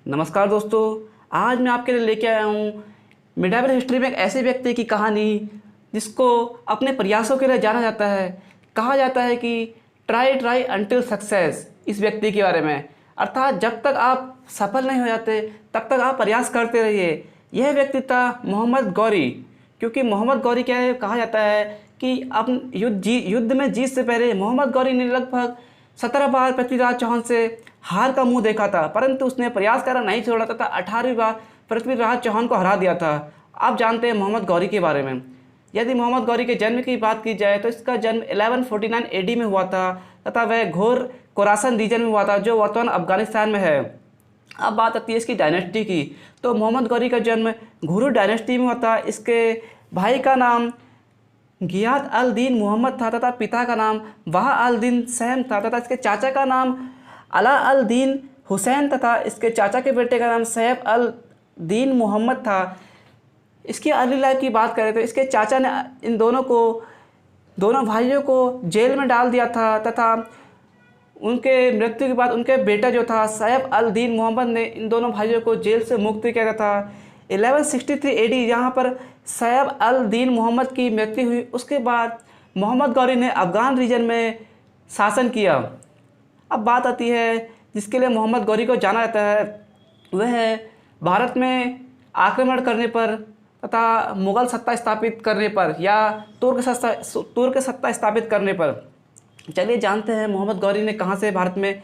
नमस्कार दोस्तों, आज मैं आपके लिए लेके आया हूँ मिडावल हिस्ट्री में एक ऐसे व्यक्ति की कहानी जिसको अपने प्रयासों के लिए जाना जाता है। कहा जाता है कि ट्राई अंटिल सक्सेस। इस व्यक्ति के बारे में अर्थात जब तक आप सफल नहीं हो जाते तब तक आप प्रयास करते रहिए। यह व्यक्ति था मोहम्मद गौरी। क्योंकि मोहम्मद गौरी क्या है, कहा जाता है कि अब युद्ध में जीत से पहले मोहम्मद गौरी ने लगभग 17 बार पृथ्वीराज चौहान से हार का मुंह देखा था, परंतु उसने प्रयास करना नहीं छोड़ा था। 18वीं बार पृथ्वीराज चौहान को हरा दिया था। आप जानते हैं मोहम्मद गौरी के बारे में। यदि मोहम्मद गौरी के जन्म की बात की जाए तो इसका जन्म 1149 एडी में हुआ था तथा वह घोर खोरासन रीजन में हुआ था, जो वर्तमान अफगानिस्तान में है। अब बात आती है इसकी डायनेस्टी की, तो मोहम्मद गौरी का जन्म घुरूर डायनेस्टी में हुआ था। इसके भाई का नाम गियाथ अल दीन मोहम्मद था तथा पिता का नाम वाह अल दीन सैम था तथा इसके चाचा का नाम अला अल दीन हुसैन तथा इसके चाचा के बेटे का नाम सैफ अल दीन मोहम्मद था। इसकी अर्ली लाइफ की बात करें तो इसके चाचा ने इन दोनों भाइयों को जेल में डाल दिया था तथा उनके मृत्यु के बाद उनके बेटा जो था सैफ अल दीन मोहम्मद ने इन दोनों भाइयों को जेल से मुक्त किया था। 1163 एडी यहाँ पर सैफ अल दीन मोहम्मद की मृत्यु हुई। उसके बाद मोहम्मद गौरी ने अफ़गान रीजन में शासन किया। अब बात आती है जिसके लिए मोहम्मद गौरी को जाना जाता है, वह है भारत में आक्रमण करने पर तथा मुग़ल सत्ता स्थापित करने पर या तुर्क सत्ता स्थापित करने पर। चलिए जानते हैं मोहम्मद गौरी ने कहाँ से भारत में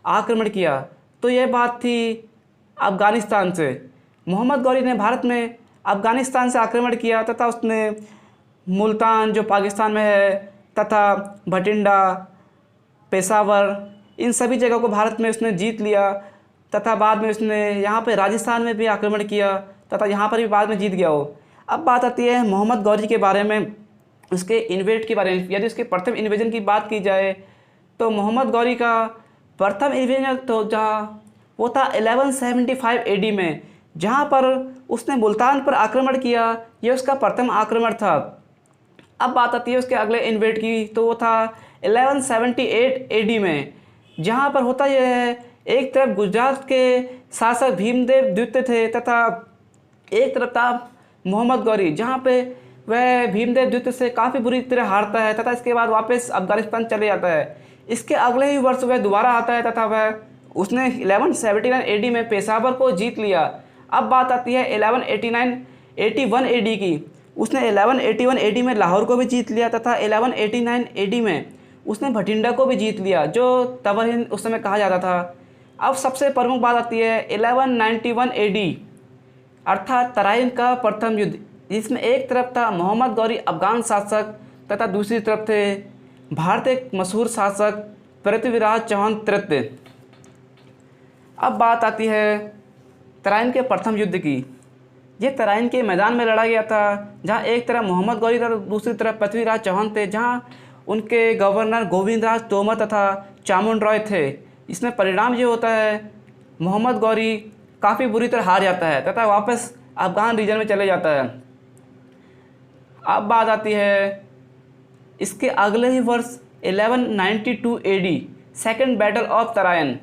आक्रमण किया। तो यह बात थी अफ़गानिस्तान से। मोहम्मद गौरी ने भारत में अफ़गानिस्तान से आक्रमण किया तथा उसने मुल्तान जो पाकिस्तान में है तथा भटिंडा, पेशावर, इन सभी जगहों को भारत में उसने जीत लिया तथा बाद में उसने यहाँ पे राजस्थान में भी आक्रमण किया तथा यहाँ पर भी बाद में जीत गया हो। अब बात आती है मोहम्मद गौरी के बारे में, उसके इन्वेट के बारे में। यदि उसके प्रथम इन्वेजन की बात की जाए तो मोहम्मद गौरी का प्रथम इन्वेजन तो जहाँ वो था 1175 एडी में, जहाँ पर उसने मुल्तान पर आक्रमण किया। यह उसका प्रथम आक्रमण था। अब बात आती है उसके अगले इन्वेट की, तो वो था 1178 एडी में, जहाँ पर होता यह है एक तरफ गुजरात के शासक भीमदेव द्वितीय थे तथा एक तरफ था मोहम्मद गौरी, जहाँ पे वह भीमदेव द्वितीय से काफ़ी बुरी तरह हारता है तथा इसके बाद वापस अफगानिस्तान चले जाता है। इसके अगले ही वर्ष वह दोबारा आता है तथा उसने 1179 एडी में पेशावर को जीत लिया। अब बात आती है 1181 एडी की। उसने 1181 एडी में लाहौर को भी जीत लिया तथा 1189 एडी में उसने भटिंडा को भी जीत लिया, जो तवर हिंद उस समय कहा जाता था। अब सबसे प्रमुख बात आती है 1191 एडी अर्थात तराइन का प्रथम युद्ध, जिसमें एक तरफ था मोहम्मद गौरी अफगान शासक तथा दूसरी तरफ थे भारत के मशहूर शासक पृथ्वीराज चौहान तृतीय। अब बात आती है तराइन के प्रथम युद्ध की। ये तराइन के मैदान में लड़ा गया था, जहाँ एक तरफ मोहम्मद गौरी था, दूसरी तरफ पृथ्वीराज चौहान थे, जहाँ उनके गवर्नर गोविंदराज तोमर तथा चामुंड रॉय थे। इसमें परिणाम ये होता है मोहम्मद गौरी काफ़ी बुरी तरह हार जाता है तथा वापस अफगान रीजन में चले जाता है। अब बात आती है इसके अगले ही वर्ष 1192 AD second battle of Tarain.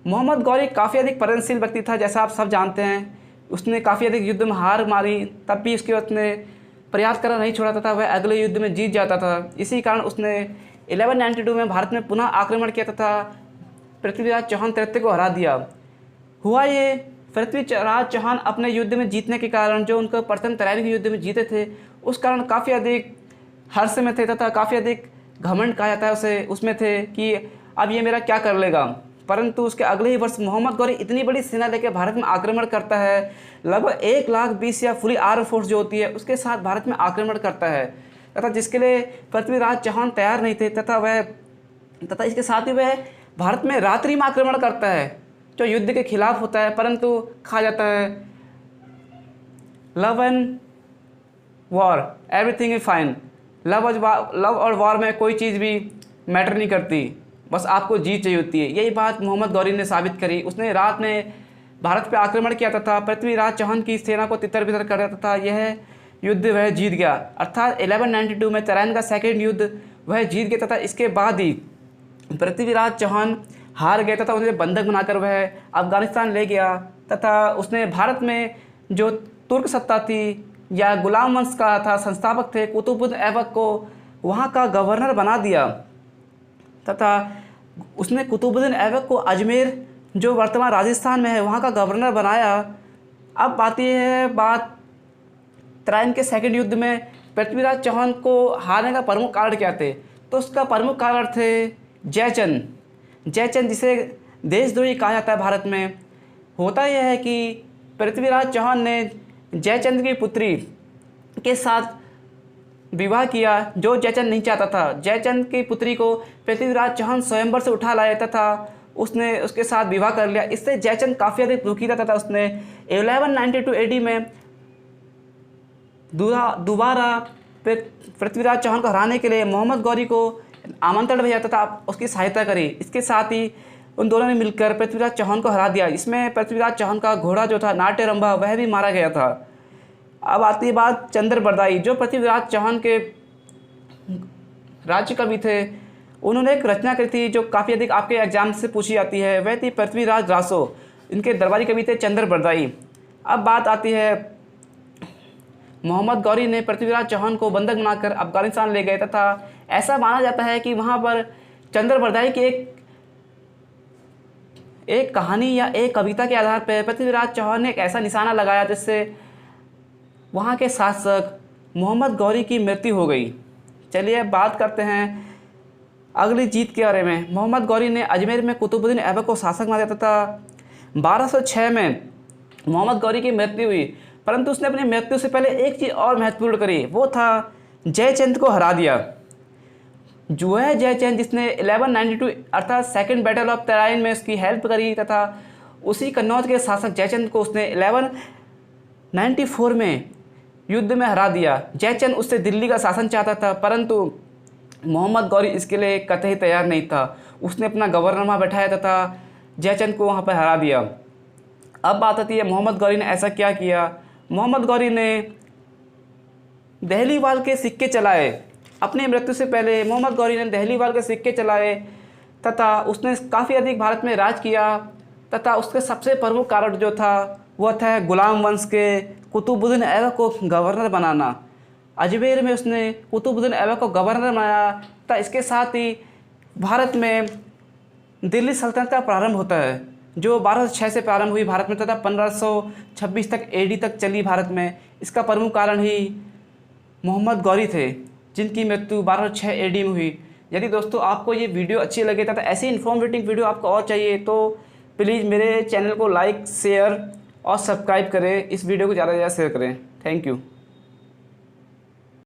Mohammad Ghori काफ़ी अधिक प्रयत्नशील व्यक्ति था, जैसा आप सब जानते हैं। उसने काफ़ी अधिक युद्ध में हार मारी, तब भी उसके बाद उसने प्रयास करना नहीं छोड़ा था, वह अगले युद्ध में जीत जाता था। इसी कारण उसने 1192 में भारत में पुनः आक्रमण किया तथा पृथ्वीराज चौहान तृतीय को हरा दिया। हुआ ये पृथ्वीराज चौहान अपने युद्ध में जीतने के कारण, जो उनको प्रथम तराइन के युद्ध में जीते थे, उस कारण काफ़ी अधिक हर्ष में थे तथा काफ़ी अधिक घमंड कहा जाता है उसे, उसमें थे कि अब ये मेरा क्या कर लेगा। परंतु उसके अगले ही वर्ष मोहम्मद गौरी इतनी बड़ी सेना लेकर भारत में आक्रमण करता है, लगभग 1,20,000 या फुली आर्म फोर्स जो होती है उसके साथ भारत में आक्रमण करता है तथा जिसके लिए पृथ्वीराज चौहान तैयार नहीं थे तथा इसके साथ ही वह भारत में रात्रि में आक्रमण करता है, जो युद्ध के खिलाफ होता है। परंतु कहा जाता है love and war everything is fine. Love और वॉर में कोई चीज़ भी मैटर नहीं करती, बस आपको जीत चाहिए होती है। यही बात मोहम्मद गौरी ने साबित करी। उसने रात में भारत पर आक्रमण किया तथा पृथ्वीराज चौहान की सेना को तितर बितर कर दिया तथा यह युद्ध वह जीत गया। अर्थात 1192 में तराइन का सेकेंड युद्ध वह जीत गया तथा इसके बाद ही पृथ्वीराज चौहान हार गया तथा उन्हें बंधक बनाकर वह अफ़गानिस्तान ले गया तथा उसने भारत में जो तुर्क सत्ता थी या गुलाम वंश का था संस्थापक थे कुतुबुद्दीन ऐबक को वहाँ का गवर्नर बना दिया तथा उसने कुतुबुद्दीन ऐबक को अजमेर जो वर्तमान राजस्थान में है वहाँ का गवर्नर बनाया। अब आती है बात तराइन के सेकंड युद्ध में पृथ्वीराज चौहान को हारने का प्रमुख कारण क्या थे। तो उसका प्रमुख कारण थे जयचंद जिसे देशद्रोही कहा जाता है भारत में। होता यह है कि पृथ्वीराज चौहान ने जयचंद की पुत्री के साथ विवाह किया जो जयचंद नहीं चाहता था। जयचंद की पुत्री को पृथ्वीराज चौहान स्वयंवर से उठा लाया तथा उसने उसके साथ विवाह कर लिया। इससे जयचंद काफ़ी अधिक दुखी था तथा उसने 1192 AD में दोबारा पृथ्वीराज चौहान को हराने के लिए मोहम्मद गौरी को आमंत्रण भेजा तथा उसकी सहायता करी। इसके साथ ही उन दोनों ने मिलकर पृथ्वीराज चौहान को हरा दिया। इसमें पृथ्वीराज चौहान का घोड़ा जो था नाट्यरंभा वह भी मारा गया था। अब आती है बात चंद्रबरदाई जो पृथ्वीराज चौहान के राज्य कवि थे। उन्होंने एक रचना करी थी जो काफ़ी अधिक आपके एग्जाम से पूछी जाती है, वह थी पृथ्वीराज रासो। इनके दरबारी कवि थे चंद्रबरदाई। अब बात आती है मोहम्मद गौरी ने पृथ्वीराज चौहान को बंधक बनाकर अफगानिस्तान ले गए तथा ऐसा माना जाता है कि वहाँ पर चंद्रबरदाई की एक कहानी या एक कविता के आधार पर पृथ्वीराज चौहान ने एक ऐसा निशाना लगाया जिससे वहाँ के शासक मोहम्मद गौरी की मृत्यु हो गई। चलिए अब बात करते हैं अगली जीत के बारे में। मोहम्मद गौरी ने अजमेर में कुतुबुद्दीन ऐबक को शासक बना दिया तथा 1206 में मोहम्मद गौरी की मृत्यु हुई। परंतु उसने अपनी मृत्यु से पहले एक चीज़ और महत्वपूर्ण करी, वो था जयचंद को हरा दिया। जो है जयचंद जिसने 1192 अर्थात सेकंड बैटल ऑफ तराइन में उसकी हेल्प करी तथा उसी कन्नौज के शासक जयचंद को उसने 1194 में युद्ध में हरा दिया। जयचंद उससे दिल्ली का शासन चाहता था परंतु मोहम्मद गौरी इसके लिए कतई तैयार नहीं था। उसने अपना गवर्नर बैठाया तथा जयचंद को वहाँ पर हरा दिया। अब बात आती है मोहम्मद गौरी ने ऐसा क्या किया। मोहम्मद गौरी ने दहलीवाल के सिक्के चलाए। अपनी मृत्यु से पहले मोहम्मद गौरी ने दहलीवाल के सिक्के चलाए तथा उसने काफ़ी अधिक भारत में राज किया तथा उसके सबसे प्रमुख कारण जो था वह था गुलाम वंश के कुतुबुद्दीन ऐबक को गवर्नर बनाना। अजमेर में उसने कुतुबुद्दीन ऐबक को गवर्नर बनाया तथा इसके साथ ही भारत में दिल्ली सल्तनत का प्रारंभ होता है जो 1206 से प्रारंभ हुई भारत में तथा 1526 तक AD तक चली भारत में। इसका प्रमुख कारण ही मोहम्मद गौरी थे जिनकी मृत्यु 1206 AD में हुई। यदि दोस्तों आपको ये वीडियो अच्छी लगे तथा ऐसी इन्फॉर्मेटिव वीडियो आपको और चाहिए तो प्लीज़ मेरे चैनल को लाइक शेयर और सब्सक्राइब करें। इस वीडियो को ज़्यादा से ज़्यादा शेयर करें। Thank you.